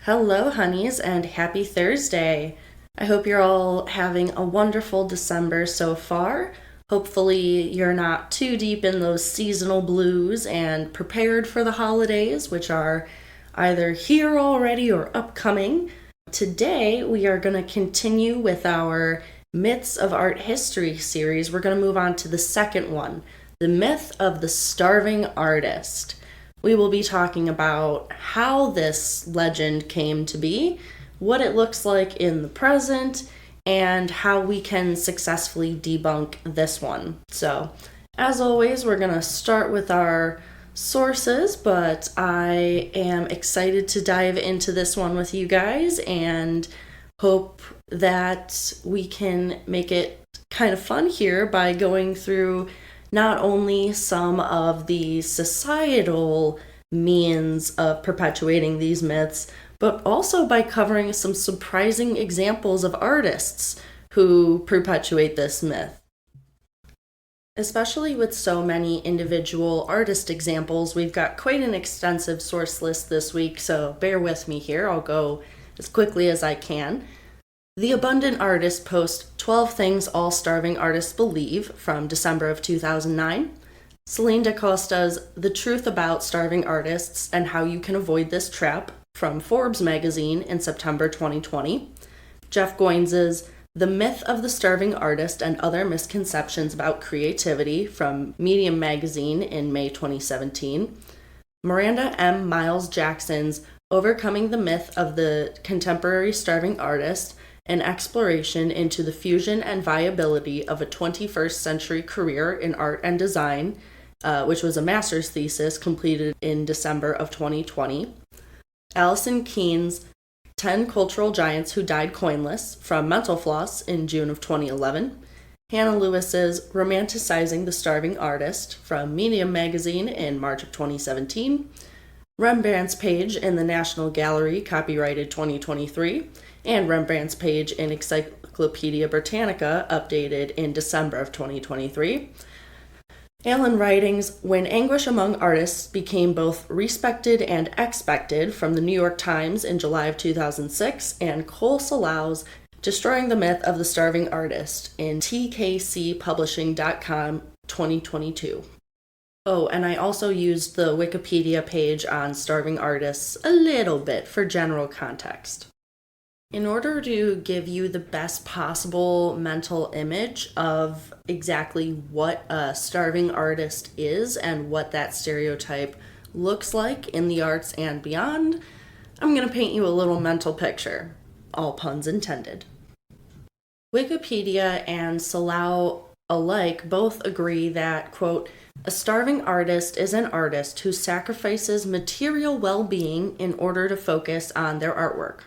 Hello, honeys, and happy Thursday. I hope you're all having a wonderful December so far. Hopefully, you're not too deep in those seasonal blues and prepared for the holidays, which are either here already or upcoming. Today, we are going to continue with our Myths of Art History series. We're going to move on to the second one, the myth of the starving artist. We will be talking about how this legend came to be, what it looks like in the present, and how we can successfully debunk this one. So, as always, we're going to start with our sources, but I am excited to dive into this one with you guys and hope that we can make it kind of fun here by going through not only some of the societal means of perpetuating these myths, but also by covering some surprising examples of artists who perpetuate this myth. Especially with so many individual artist examples, we've got quite an extensive source list this week, so bear with me here. I'll go as quickly as I can. The Abundant Artist post 12 Things All Starving Artists Believe from December of 2009. Celine DaCosta's The Truth About Starving Artists and How You Can Avoid This Trap from Forbes magazine in September 2020. Jeff Goins's The Myth of the Starving Artist and Other Misconceptions About Creativity from Medium magazine in May 2017. Miranda M. Miles Jackson's Overcoming the Myth of the Contemporary Starving Artist, an exploration into the fusion and viability of a 21st century career in art and design, which was a master's thesis completed in December of 2020. Allison Keene's 10 Cultural Giants Who Died Coinless from Mental Floss in June of 2011. Hannah Lewis's Romanticizing the Starving Artist from Medium magazine in March of 2017. Rembrandt's page in the National Gallery, copyrighted 2023, and Rembrandt's page in Encyclopedia Britannica, updated in December of 2023. Alan Writing's When Anguish Among Artists Became Both Respected and Expected from the New York Times in July of 2006, and Cole Salau's Destroying the Myth of the Starving Artist in tkcpublishing.com 2022. Oh, and I also used the Wikipedia page on starving artists a little bit for general context. In order to give you the best possible mental image of exactly what a starving artist is and what that stereotype looks like in the arts and beyond, I'm going to paint you a little mental picture, all puns intended. Wikipedia and Salau alike both agree that, quote, a starving artist is an artist who sacrifices material well-being in order to focus on their artwork.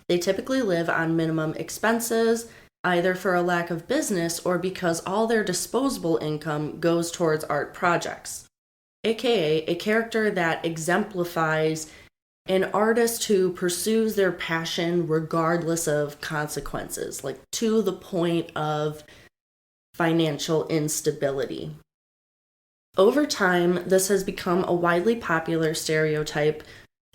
They typically live on minimum expenses, either for a lack of business or because all their disposable income goes towards art projects, aka a character that exemplifies an artist who pursues their passion regardless of consequences, like to the point of financial instability. Over time, this has become a widely popular stereotype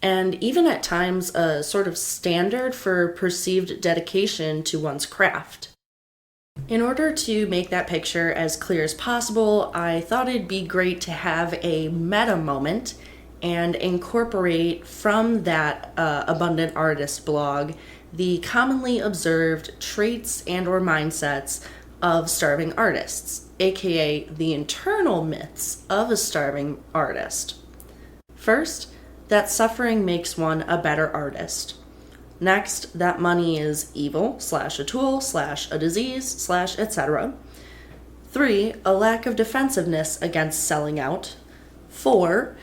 and even at times a sort of standard for perceived dedication to one's craft. In order to make that picture as clear as possible, I thought it'd be great to have a meta moment and incorporate from that Abundant Artist blog the commonly observed traits and or mindsets of starving artists, aka the internal myths of a starving artist. First, that suffering makes one a better artist. Next, that money is evil / a tool / a disease / etc. 3, a lack of defensiveness against selling out. 4,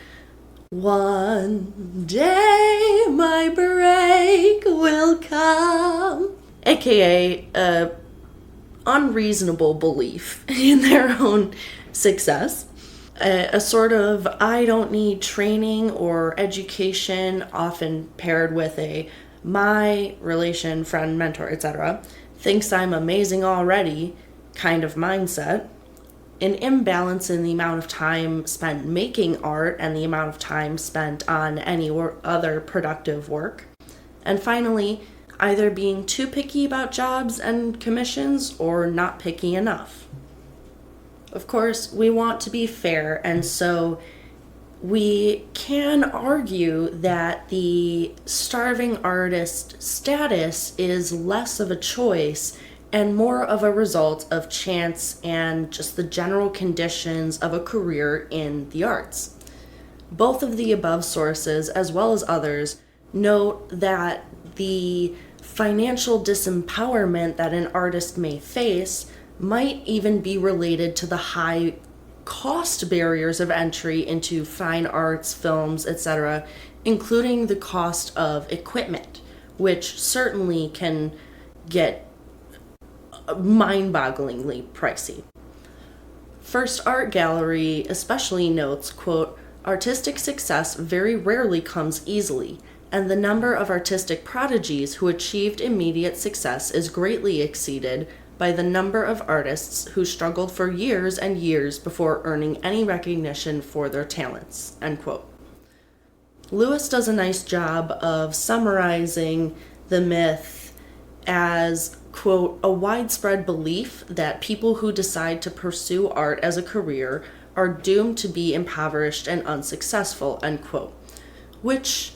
one day my break will come, aka unreasonable belief in their own success, a sort of I don't need training or education, often paired with a my relation, friend, mentor, etc., thinks I'm amazing already kind of mindset, an imbalance in the amount of time spent making art and the amount of time spent on any or other productive work, And finally, either being too picky about jobs and commissions or not picky enough. Of course, we want to be fair, and so we can argue that the starving artist status is less of a choice and more of a result of chance and just the general conditions of a career in the arts. Both of the above sources, as well as others, note that the financial disempowerment that an artist may face might even be related to the high cost barriers of entry into fine arts, films, etc., including the cost of equipment, which certainly can get mind-bogglingly pricey. First Art Gallery especially notes, quote, "Artistic success very rarely comes easily, and the number of artistic prodigies who achieved immediate success is greatly exceeded by the number of artists who struggled for years and years before earning any recognition for their talents," end quote. Lewis does a nice job of summarizing the myth as, quote, "a widespread belief that people who decide to pursue art as a career are doomed to be impoverished and unsuccessful," end quote. Which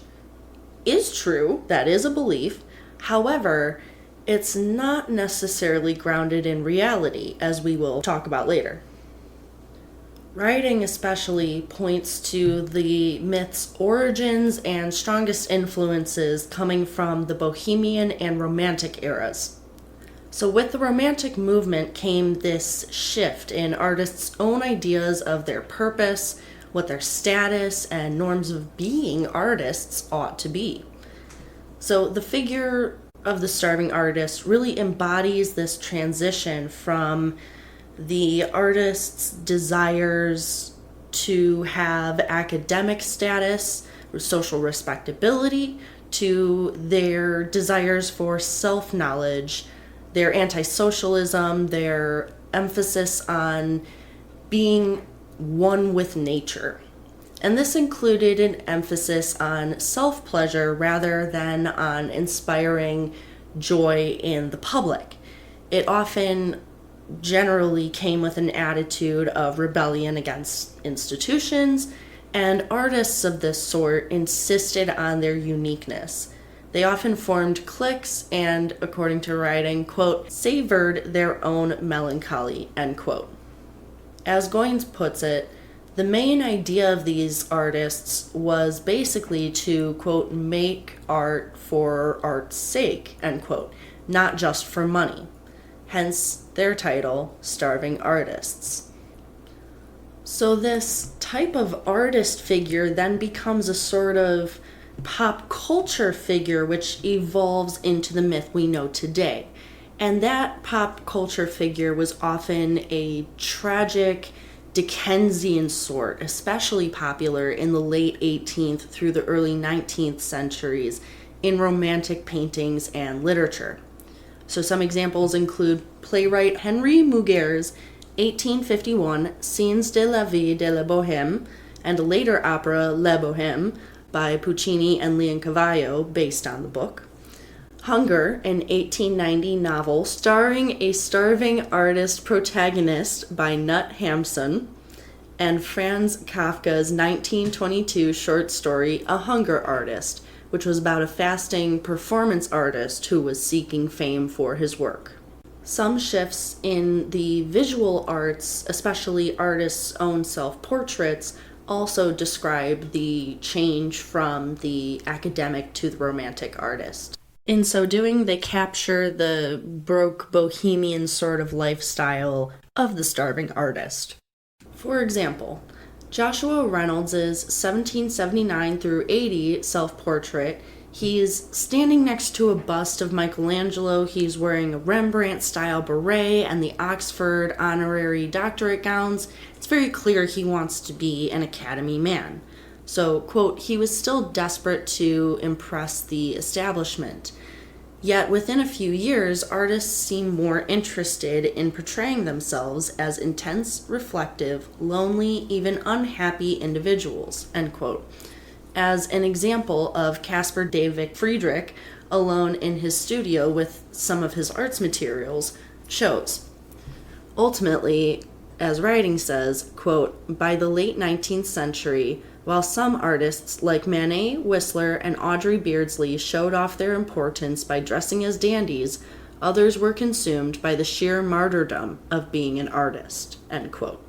is true, that is a belief. However, it's not necessarily grounded in reality, as we will talk about later. Writing especially points to the myth's origins and strongest influences coming from the bohemian and romantic eras. So with the romantic movement came this shift in artists' own ideas of their purpose, what their status and norms of being artists ought to be. So the figure of the starving artist really embodies this transition from the artist's desires to have academic status, social respectability, to their desires for self-knowledge, their anti-socialism, their emphasis on being one with nature. And this included an emphasis on self-pleasure rather than on inspiring joy in the public. It often generally came with an attitude of rebellion against institutions, and artists of this sort insisted on their uniqueness. They often formed cliques and, according to writing, quote, "savored their own melancholy," end quote. As Goins puts it, the main idea of these artists was basically to, quote, "make art for art's sake," end quote, not just for money. Hence their title, Starving Artists. So this type of artist figure then becomes a sort of pop culture figure which evolves into the myth we know today. And that pop culture figure was often a tragic Dickensian sort, especially popular in the late 18th through the early 19th centuries in romantic paintings and literature. So some examples include playwright Henry Mugger's 1851 Scenes de la vie de la Bohème and later opera La Bohème by Puccini and Leoncavallo, based on the book. Hunger, an 1890 novel starring a starving artist protagonist by Knut Hamsun, and Franz Kafka's 1922 short story A Hunger Artist, which was about a fasting performance artist who was seeking fame for his work. Some shifts in the visual arts, especially artists' own self-portraits, also describe the change from the academic to the romantic artist. In so doing, they capture the broke bohemian sort of lifestyle of the starving artist. For example, Joshua Reynolds' 1779 through 80 self-portrait, he's standing next to a bust of Michelangelo, he's wearing a Rembrandt-style beret and the Oxford honorary doctorate gowns. It's very clear he wants to be an Academy man. So, quote, "he was still desperate to impress the establishment. Yet within a few years, artists seem more interested in portraying themselves as intense, reflective, lonely, even unhappy individuals," end quote. As an example of Caspar David Friedrich, alone in his studio with some of his arts materials shows. Ultimately, as writing says, quote, by the late 19th century, while some artists like Manet, Whistler, and Audrey Beardsley showed off their importance by dressing as dandies, others were consumed by the sheer martyrdom of being an artist, end quote.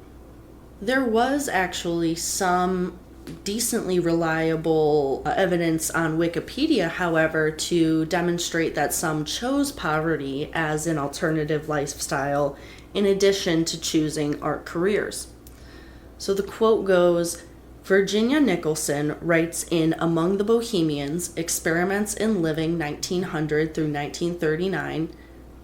There was actually some decently reliable evidence on Wikipedia, however, to demonstrate that some chose poverty as an alternative lifestyle in addition to choosing art careers. So the quote goes, Virginia Nicholson writes in Among the Bohemians, Experiments in Living 1900 through 1939,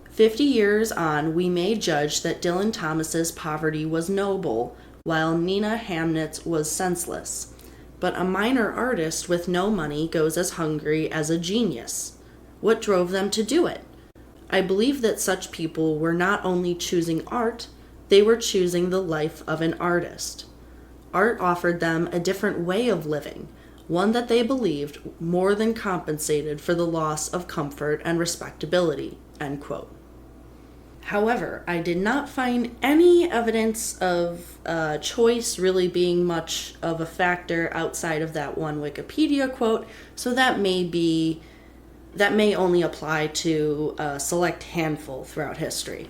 50 years on, we may judge that Dylan Thomas's poverty was noble, while Nina Hamnet's was senseless. But a minor artist with no money goes as hungry as a genius. What drove them to do it? I believe that such people were not only choosing art, they were choosing the life of an artist. Art offered them a different way of living, one that they believed more than compensated for the loss of comfort and respectability, end quote. However, I did not find any evidence of choice really being much of a factor outside of that one Wikipedia quote, so that may only apply to a select handful throughout history.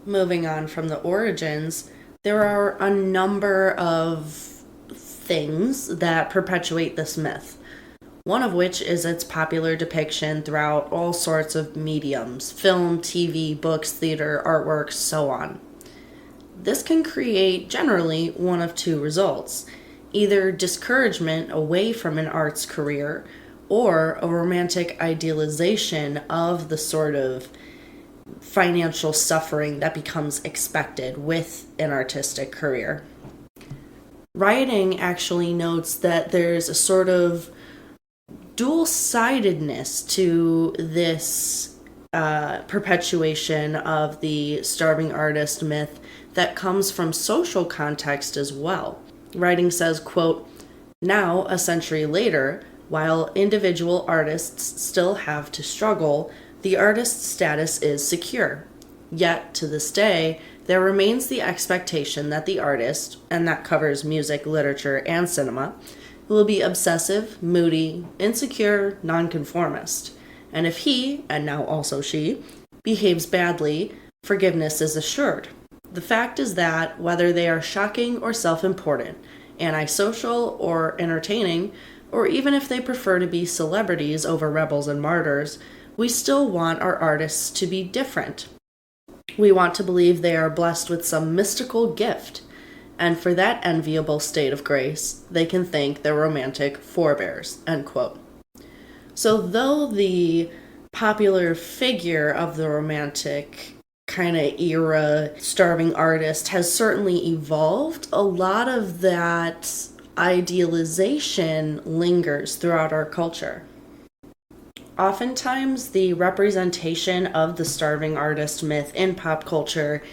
Moving on from the origins, there are a number of things that perpetuate this myth. One of which is its popular depiction throughout all sorts of mediums, film, TV, books, theater, artwork, so on. This can create generally one of two results, either discouragement away from an arts career or a romantic idealization of the sort of financial suffering that becomes expected with an artistic career. Writing actually notes that there's a sort of dual-sidedness to this perpetuation of the starving artist myth that comes from social context as well. Writing says, quote, now, a century later, while individual artists still have to struggle, the artist's status is secure. Yet, to this day, there remains the expectation that the artist, and that covers music, literature, and cinema, will be obsessive, moody, insecure, nonconformist. And if he, and now also she, behaves badly, forgiveness is assured. The fact is that, whether they are shocking or self-important, antisocial or entertaining, or even if they prefer to be celebrities over rebels and martyrs, we still want our artists to be different. We want to believe they are blessed with some mystical gift, and for that enviable state of grace, they can thank their romantic forebears, end quote. So though the popular figure of the romantic kind of era starving artist has certainly evolved, a lot of that idealization lingers throughout our culture. Oftentimes, the representation of the starving artist myth in pop culture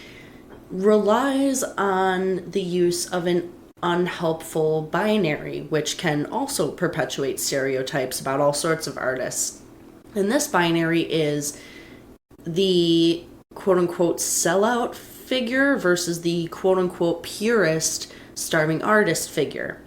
relies on the use of an unhelpful binary, which can also perpetuate stereotypes about all sorts of artists. And this binary is the quote-unquote sellout figure versus the quote-unquote purist starving artist figure.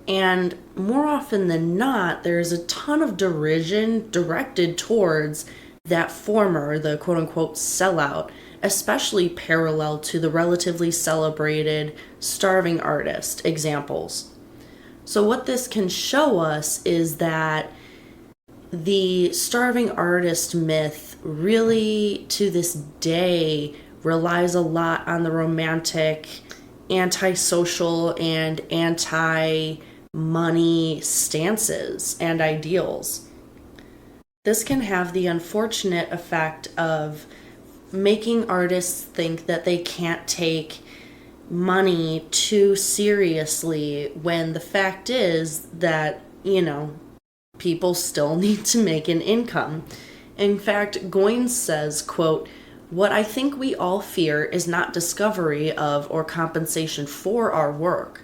And more often than not, there's a ton of derision directed towards that former, the quote-unquote sellout, especially parallel to the relatively celebrated starving artist examples. So what this can show us is that the starving artist myth really, to this day, relies a lot on the romantic, antisocial, and anti-money stances and ideals. This can have the unfortunate effect of making artists think that they can't take money too seriously when the fact is that, people still need to make an income. In fact, Goins says, quote, what I think we all fear is not discovery of or compensation for our work,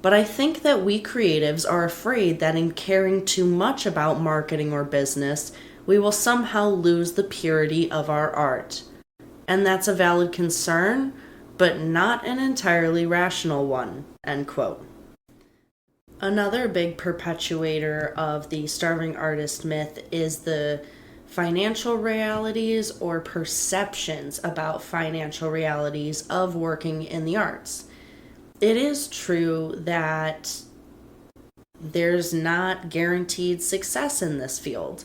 But I think that we creatives are afraid that in caring too much about marketing or business, we will somehow lose the purity of our art. And that's a valid concern, but not an entirely rational one, end quote. Another big perpetuator of the starving artist myth is the financial realities or perceptions about financial realities of working in the arts. It is true that there's not guaranteed success in this field.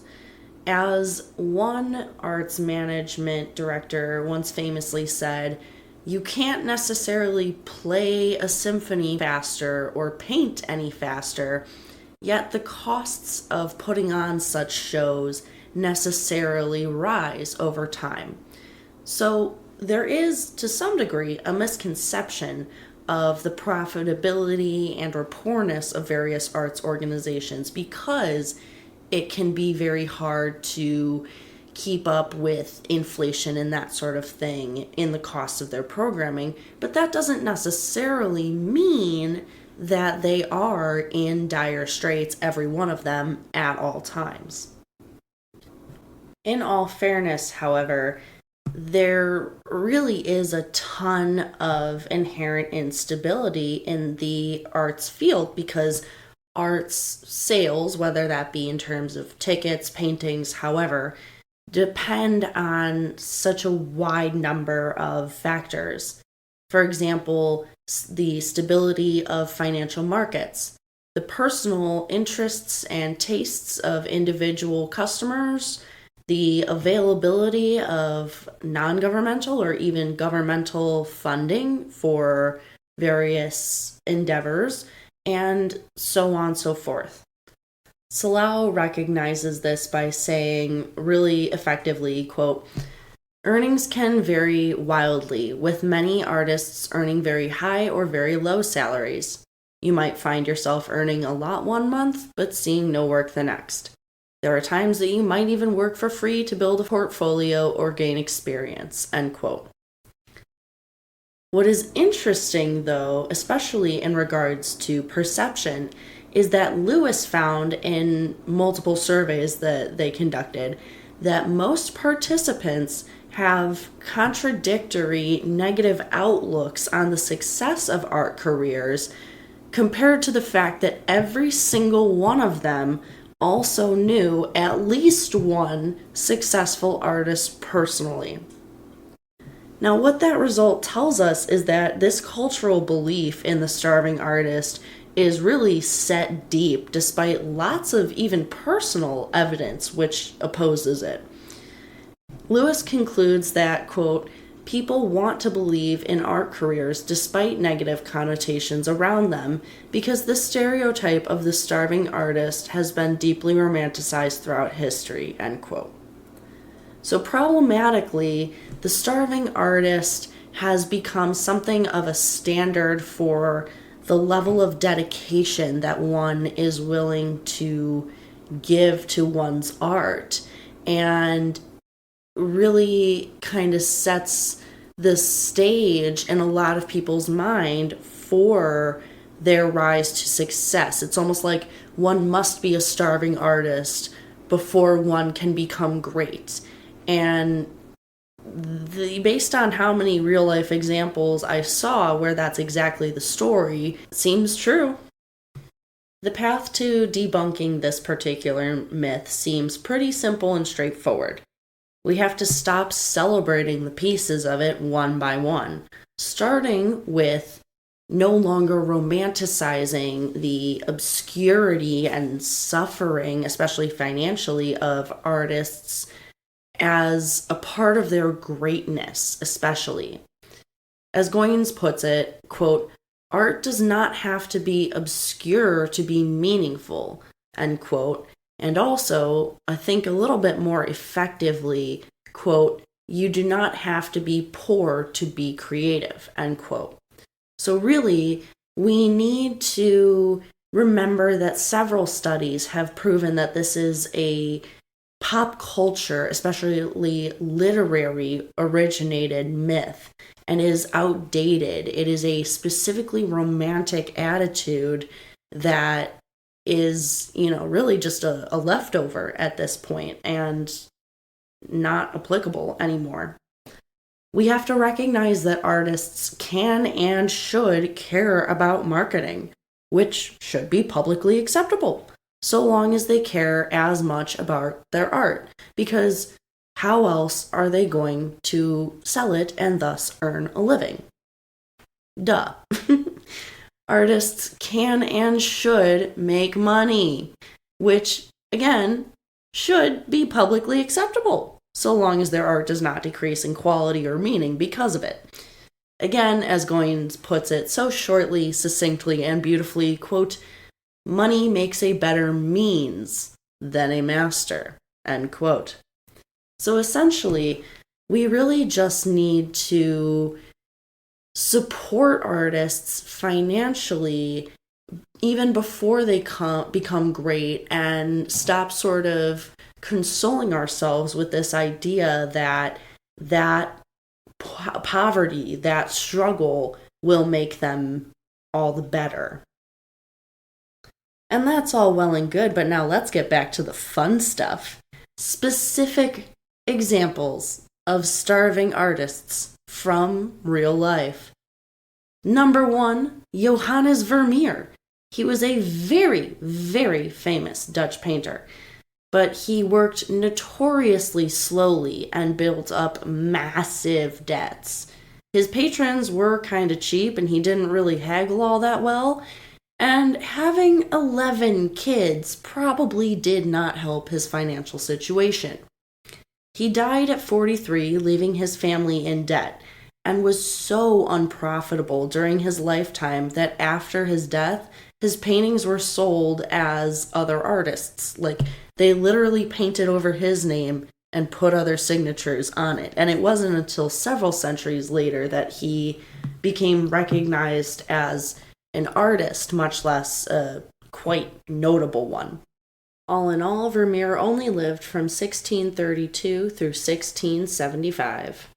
As one arts management director once famously said, you can't necessarily play a symphony faster or paint any faster, yet the costs of putting on such shows necessarily rise over time. So there is, to some degree, a misconception of the profitability and or poorness of various arts organizations because it can be very hard to keep up with inflation and that sort of thing in the cost of their programming. But that doesn't necessarily mean that they are in dire straits, every one of them, at all times. In all fairness, however, there really is a ton of inherent instability in the arts field because arts sales, whether that be in terms of tickets, paintings, however, depend on such a wide number of factors. For example, the stability of financial markets, the personal interests and tastes of individual customers, the availability of non-governmental or even governmental funding for various endeavors, and so on and so forth. Salau recognizes this by saying really effectively, quote, earnings can vary wildly, with many artists earning very high or very low salaries. You might find yourself earning a lot one month, but seeing no work the next. There are times that you might even work for free to build a portfolio or gain experience, end quote. What is interesting, though, especially in regards to perception, is that Lewis found in multiple surveys that they conducted that most participants have contradictory negative outlooks on the success of art careers compared to the fact that every single one of them also knew at least one successful artist personally. Now, what that result tells us is that this cultural belief in the starving artist is really set deep, despite lots of even personal evidence which opposes it. Lewis concludes that, quote, people want to believe in art careers despite negative connotations around them because the stereotype of the starving artist has been deeply romanticized throughout history, end quote. So problematically, the starving artist has become something of a standard for the level of dedication that one is willing to give to one's art, and really kind of sets the stage in a lot of people's mind for their rise to success. It's almost like one must be a starving artist before one can become great. And based on how many real life examples I saw where that's exactly the story, seems true. The path to debunking this particular myth seems pretty simple and straightforward. We have to stop celebrating the pieces of it one by one, starting with no longer romanticizing the obscurity and suffering, especially financially, of artists as a part of their greatness, especially. As Goins puts it, quote, art does not have to be obscure to be meaningful, end quote. And also, I think a little bit more effectively, quote, you do not have to be poor to be creative, end quote. So really, we need to remember that several studies have proven that this is a pop culture, especially literary, originated myth and is outdated. It is a specifically romantic attitude that is, really just a leftover at this point and not applicable anymore. We have to recognize that artists can and should care about marketing, which should be publicly acceptable, so long as they care as much about their art, because how else are they going to sell it and thus earn a living? Duh. Artists can and should make money, which, again, should be publicly acceptable, so long as their art does not decrease in quality or meaning because of it. Again, as Goins puts it so shortly, succinctly, and beautifully, quote, "Money makes a better means than a master," end quote. So essentially, we really just need to support artists financially even before they become great, and stop sort of consoling ourselves with this idea that poverty, that struggle will make them all the better. And that's all well and good, but now let's get back to the fun stuff. Specific examples of starving artists from real life. Number 1, Johannes Vermeer. He was a very, very famous Dutch painter, but he worked notoriously slowly and built up massive debts. His patrons were kind of cheap, and he didn't really haggle all that well, and having 11 kids probably did not help his financial situation. He died at 43, leaving his family in debt, and was so unprofitable during his lifetime that after his death, his paintings were sold as other artists. Like, they literally painted over his name and put other signatures on it. And it wasn't until several centuries later that he became recognized as an artist, much less a quite notable one. All in all, Vermeer only lived from 1632 through 1675.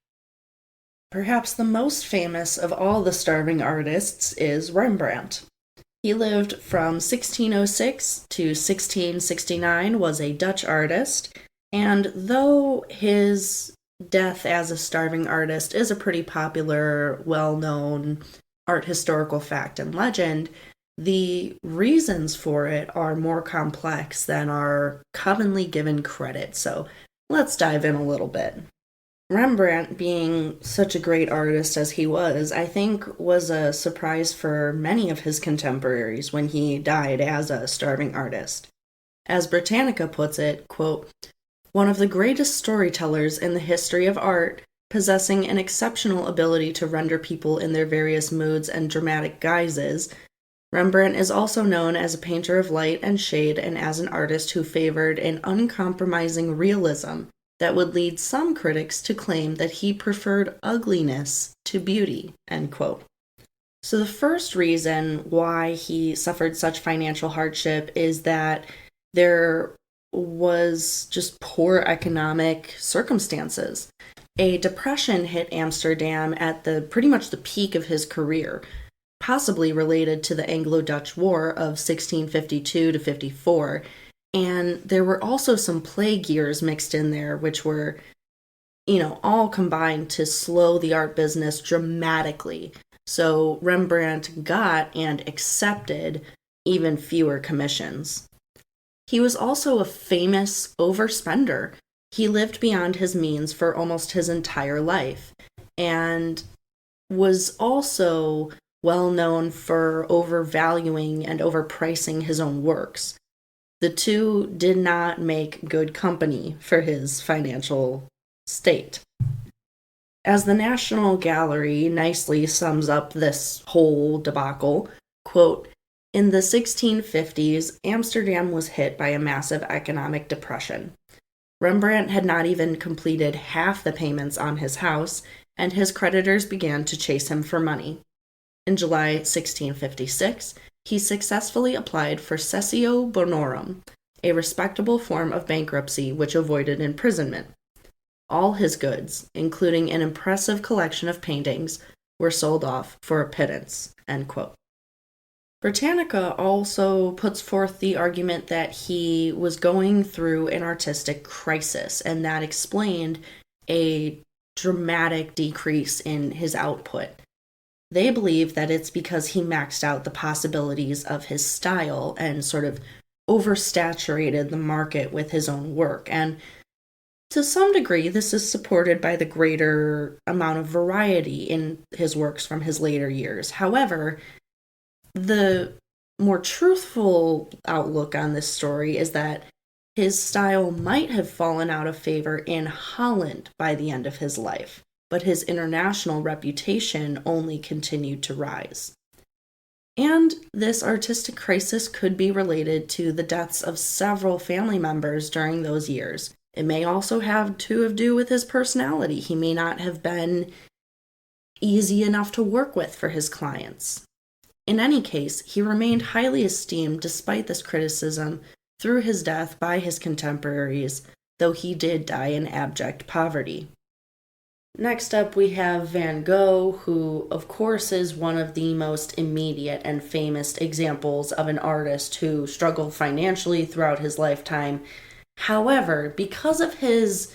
Perhaps the most famous of all the starving artists is Rembrandt. He lived from 1606 to 1669, was a Dutch artist, and though his death as a starving artist is a pretty popular, well-known art historical fact and legend, the reasons for it are more complex than are commonly given credit, so let's dive in a little bit. Rembrandt, being such a great artist as he was, I think was a surprise for many of his contemporaries when he died as a starving artist. As Britannica puts it, quote, "One of the greatest storytellers in the history of art, possessing an exceptional ability to render people in their various moods and dramatic guises, Rembrandt is also known as a painter of light and shade and as an artist who favored an uncompromising realism that would lead some critics to claim that he preferred ugliness to beauty," end quote. So the first reason why he suffered such financial hardship is that there was just poor economic circumstances. A depression hit Amsterdam at pretty much the peak of his career, possibly related to the Anglo-Dutch War of 1652 to 54, and there were also some plague years mixed in there, which were, all combined to slow the art business dramatically. So Rembrandt got and accepted even fewer commissions. He was also a famous overspender. He lived beyond his means for almost his entire life, and was also well known for overvaluing and overpricing his own works. The two did not make good company for his financial state. As the National Gallery nicely sums up this whole debacle, quote, "In the 1650s, Amsterdam was hit by a massive economic depression. Rembrandt had not even completed half the payments on his house, and his creditors began to chase him for money. In July 1656, he successfully applied for cessio bonorum, a respectable form of bankruptcy which avoided imprisonment. All his goods, including an impressive collection of paintings, were sold off for a pittance." End quote. Britannica also puts forth the argument that he was going through an artistic crisis, and that explained a dramatic decrease in his output. They believe that it's because he maxed out the possibilities of his style and sort of oversaturated the market with his own work. And to some degree, this is supported by the greater amount of variety in his works from his later years. However, the more truthful outlook on this story is that his style might have fallen out of favor in Holland by the end of his life, but his international reputation only continued to rise. And this artistic crisis could be related to the deaths of several family members during those years. It may also have to do with his personality. He may not have been easy enough to work with for his clients. In any case, he remained highly esteemed despite this criticism through his death by his contemporaries, though he did die in abject poverty. Next up, we have Van Gogh, who, of course, is one of the most immediate and famous examples of an artist who struggled financially throughout his lifetime. However, because of his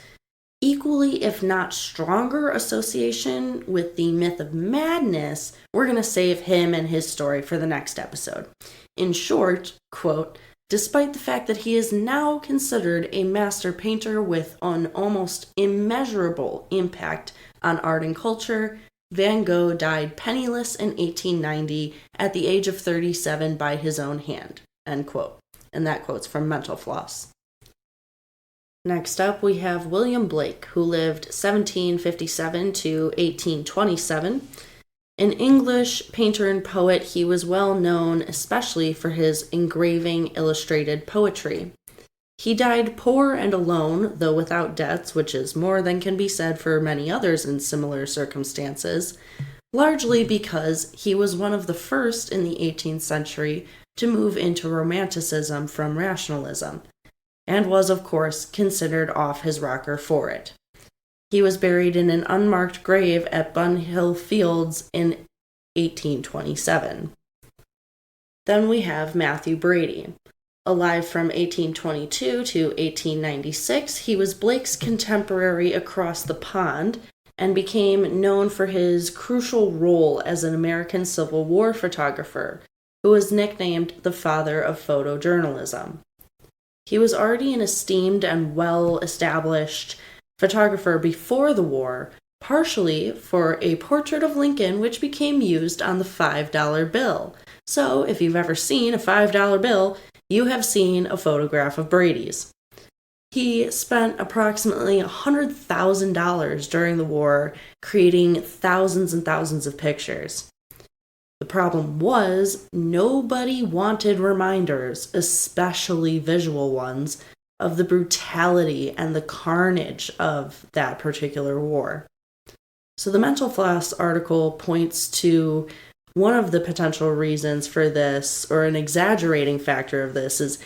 equally, if not stronger, association with the myth of madness, we're going to save him and his story for the next episode. In short, quote, "Despite the fact that he is now considered a master painter with an almost immeasurable impact on art and culture, Van Gogh died penniless in 1890 at the age of 37 by his own hand." End quote. And that quote's from Mental Floss. Next up, we have William Blake, who lived 1757 to 1827. An English painter and poet, he was well known especially for his engraving illustrated poetry. He died poor and alone, though without debts, which is more than can be said for many others in similar circumstances, largely because he was one of the first in the 18th century to move into Romanticism from rationalism, and was, of course, considered off his rocker for it. He was buried in an unmarked grave at Bunhill Fields in 1827. Then we have Matthew Brady. Alive from 1822 to 1896, he was Blake's contemporary across the pond and became known for his crucial role as an American Civil War photographer, who was nicknamed the father of photojournalism. He was already an esteemed and well-established photographer before the war, partially for a portrait of Lincoln which became used on the $5 bill. So, if you've ever seen a $5 bill, you have seen a photograph of Brady's. He spent approximately $100,000 during the war creating thousands and thousands of pictures. The problem was, nobody wanted reminders, especially visual ones, of the brutality and the carnage of that particular war. So the Mental Floss article points to one of the potential reasons for this, or an exaggerating factor of this, is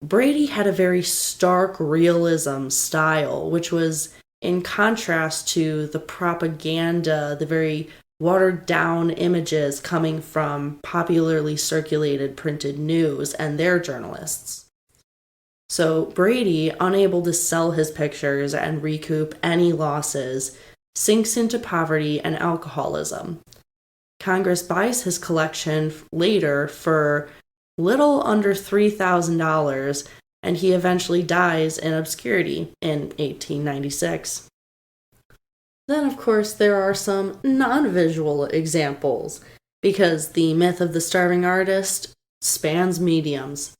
Brady had a very stark realism style, which was in contrast to the propaganda, the very watered-down images coming from popularly circulated printed news and their journalists. So Brady, unable to sell his pictures and recoup any losses, sinks into poverty and alcoholism. Congress buys his collection later for little under $3,000, and he eventually dies in obscurity in 1896. Then, of course, there are some non-visual examples, because the myth of the starving artist spans mediums.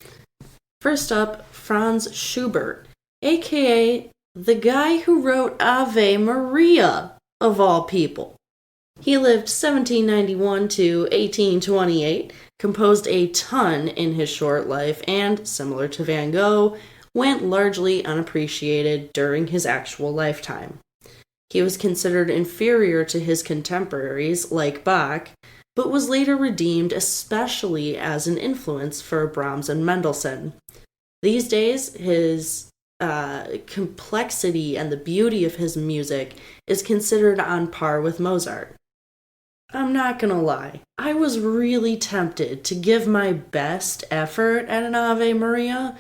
First up, Franz Schubert, aka the guy who wrote Ave Maria, of all people. He lived 1791 to 1828, composed a ton in his short life, and, similar to Van Gogh, went largely unappreciated during his actual lifetime. He was considered inferior to his contemporaries, like Bach, but was later redeemed especially as an influence for Brahms and Mendelssohn. These days, his complexity and the beauty of his music is considered on par with Mozart. I'm not gonna lie, I was really tempted to give my best effort at an Ave Maria,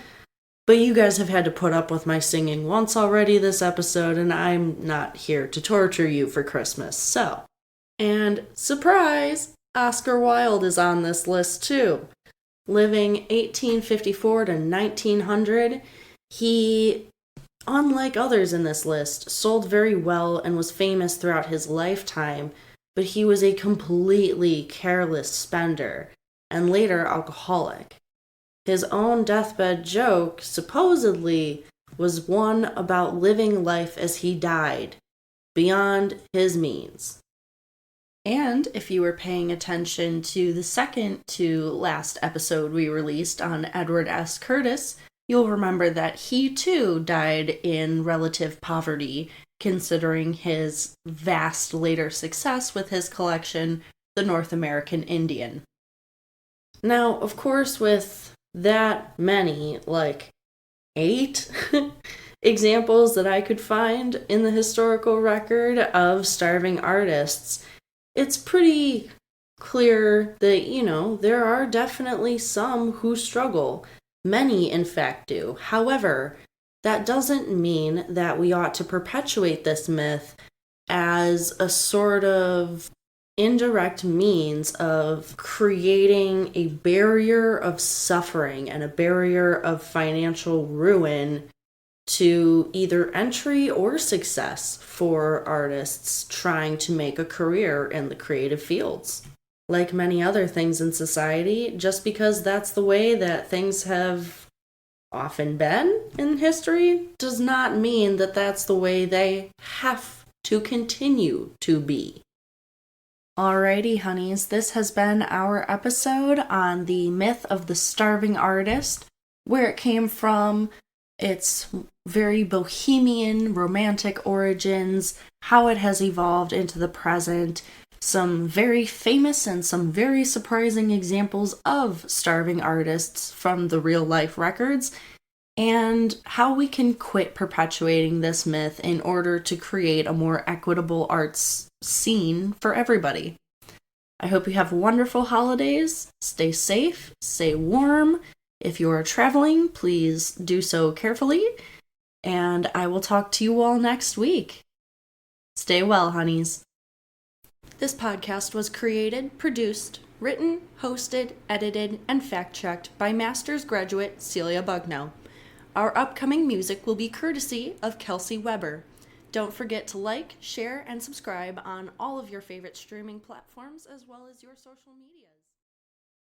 but you guys have had to put up with my singing once already this episode, and I'm not here to torture you for Christmas, so. And surprise! Oscar Wilde is on this list too. Living 1854 to 1900, he, unlike others in this list, sold very well and was famous throughout his lifetime, but he was a completely careless spender and later alcoholic. His own deathbed joke, supposedly, was one about living life as he died, beyond his means. And if you were paying attention to the second to last episode we released on Edward S. Curtis, you'll remember that he too died in relative poverty, considering his vast later success with his collection, The North American Indian. Now, of course, with that many, 8 examples that I could find in the historical record of starving artists, it's pretty clear that, there are definitely some who struggle. Many, in fact, do. However, that doesn't mean that we ought to perpetuate this myth as a sort of indirect means of creating a barrier of suffering and a barrier of financial ruin to either entry or success for artists trying to make a career in the creative fields. Like many other things in society, just because that's the way that things have often been in history does not mean that that's the way they have to continue to be. Alrighty, honeys, this has been our episode on the myth of the starving artist, where it came from, its very bohemian, romantic origins, how it has evolved into the present, some very famous and some very surprising examples of starving artists from the real-life records, and how we can quit perpetuating this myth in order to create a more equitable arts scene for everybody. I hope you have wonderful holidays. Stay safe, stay warm. If you are traveling, please do so carefully, and I will talk to you all next week. Stay well, honeys. This podcast was created, produced, written, hosted, edited, and fact-checked by master's graduate Celia Bugnow. Our upcoming music will be courtesy of Kelsey Weber. Don't forget to like, share, and subscribe on all of your favorite streaming platforms as well as your social media.